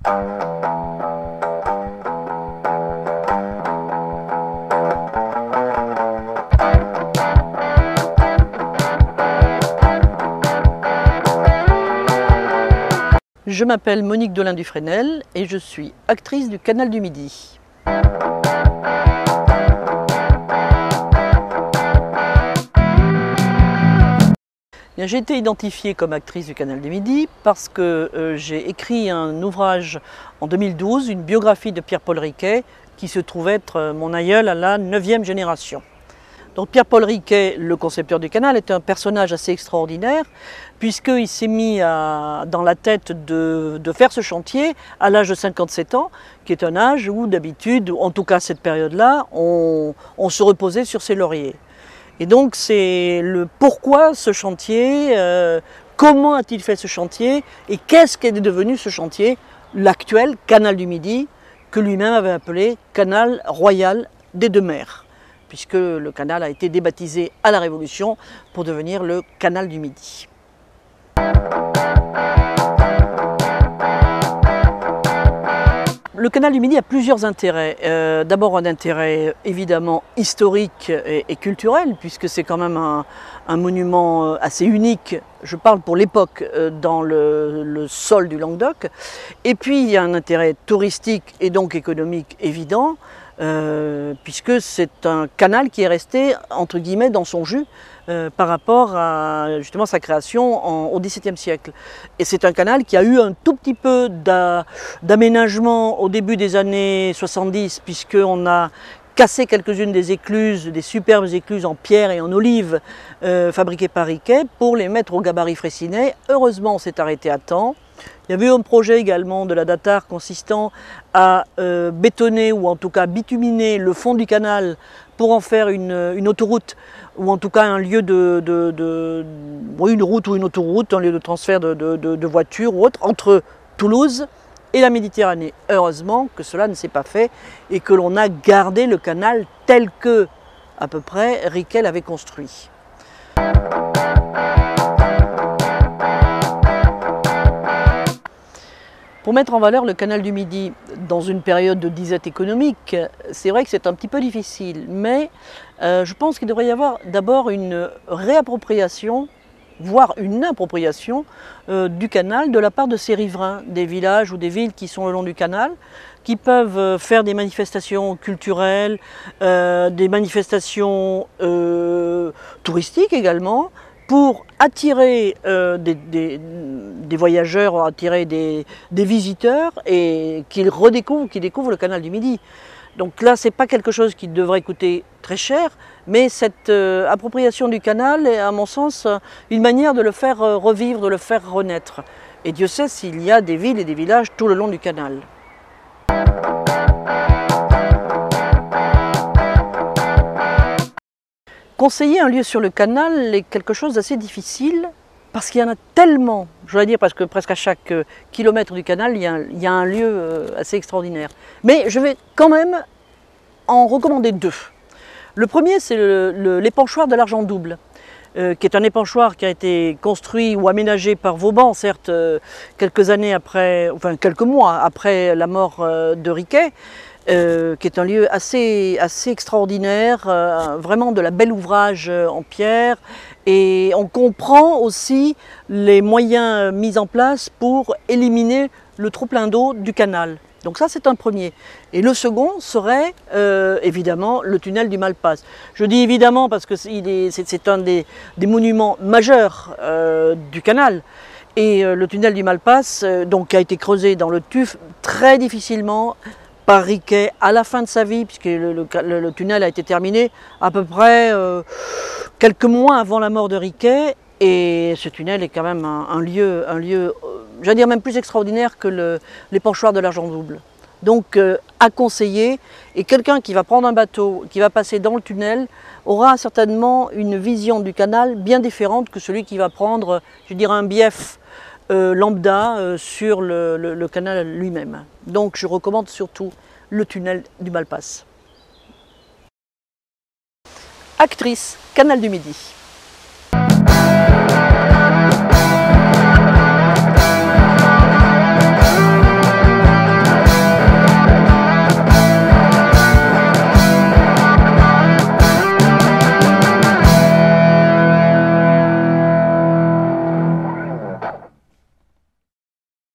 Je m'appelle Monique Dolin-Dufresnel et je suis actrice du Canal du Midi. J'ai été identifiée comme actrice du Canal du Midi parce que j'ai écrit un ouvrage en 2012, une biographie de Pierre-Paul Riquet, qui se trouve être mon aïeul à la 9e génération. Donc Pierre-Paul Riquet, le concepteur du canal, est un personnage assez extraordinaire puisqu'il s'est mis dans la tête de faire ce chantier à l'âge de 57 ans, qui est un âge où d'habitude, en tout cas cette période-là, on se reposait sur ses lauriers. Et donc c'est le pourquoi ce chantier, comment a-t-il fait ce chantier et qu'est-ce qu'est devenu ce chantier, l'actuel Canal du Midi, que lui-même avait appelé Canal Royal des Deux Mers, puisque le canal a été débaptisé à la Révolution pour devenir le Canal du Midi. Le Canal du Midi a plusieurs intérêts. D'abord un intérêt évidemment historique et culturel, puisque c'est quand même un monument assez unique, je parle pour l'époque, dans le sol du Languedoc. Et puis il y a un intérêt touristique et donc économique évident, puisque c'est un canal qui est resté entre guillemets dans son jus par rapport à justement sa création au XVIIe siècle. Et c'est un canal qui a eu un tout petit peu d'aménagement au début des années 70, puisqu'on a cassé quelques-unes des écluses, des superbes écluses en pierre et en olive fabriquées par Riquet pour les mettre au gabarit Fraissinet. Heureusement, on s'est arrêté à temps. Il y avait eu un projet également de la DATAR consistant à bétonner ou en tout cas bituminer le fond du canal pour en faire une autoroute ou en tout cas un lieu une route ou une autoroute, un lieu de transfert de voitures ou autre entre Toulouse et la Méditerranée. Heureusement que cela ne s'est pas fait et que l'on a gardé le canal tel que, à peu près, Riquet l'avait construit. Pour mettre en valeur le Canal du Midi dans une période de disette économique, c'est vrai que c'est un petit peu difficile, mais je pense qu'il devrait y avoir d'abord une réappropriation, voire une appropriation du canal de la part de ces riverains, des villages ou des villes qui sont le long du canal, qui peuvent faire des manifestations culturelles, des manifestations touristiques également, pour attirer des voyageurs, attirer des visiteurs et qu'ils découvrent le Canal du Midi. Donc là, ce n'est pas quelque chose qui devrait coûter très cher, mais cette appropriation du canal est, à mon sens, une manière de le faire revivre, de le faire renaître. Et Dieu sait s'il y a des villes et des villages tout le long du canal. Conseiller un lieu sur le canal est quelque chose d'assez difficile parce qu'il y en a tellement, je dois dire parce que presque à chaque kilomètre du canal, il y a un lieu assez extraordinaire. Mais je vais quand même en recommander deux. Le premier, c'est l'épanchoir de l'Argent Double, qui est un épanchoir qui a été construit ou aménagé par Vauban, certes, quelques mois après la mort de Riquet, qui est un lieu assez extraordinaire, vraiment de la belle ouvrage en pierre, et on comprend aussi les moyens mis en place pour éliminer le trop-plein d'eau du canal. Donc ça, c'est un premier. Et le second serait évidemment le tunnel du Malpas. Je dis évidemment parce que c'est un des monuments majeurs du canal. Et le tunnel du Malpas donc, a été creusé dans le tuf très difficilement par Riquet à la fin de sa vie, puisque le tunnel a été terminé à peu près quelques mois avant la mort de Riquet. Et ce tunnel est quand même un lieu j'allais dire même plus extraordinaire que l'épanchoir de l'Argent Double. Donc à conseiller, et quelqu'un qui va prendre un bateau, qui va passer dans le tunnel, aura certainement une vision du canal bien différente que celui qui va prendre, je dirais, un bief lambda sur le canal lui-même. Donc je recommande surtout le tunnel du Malpas. Actrice, Canal du Midi.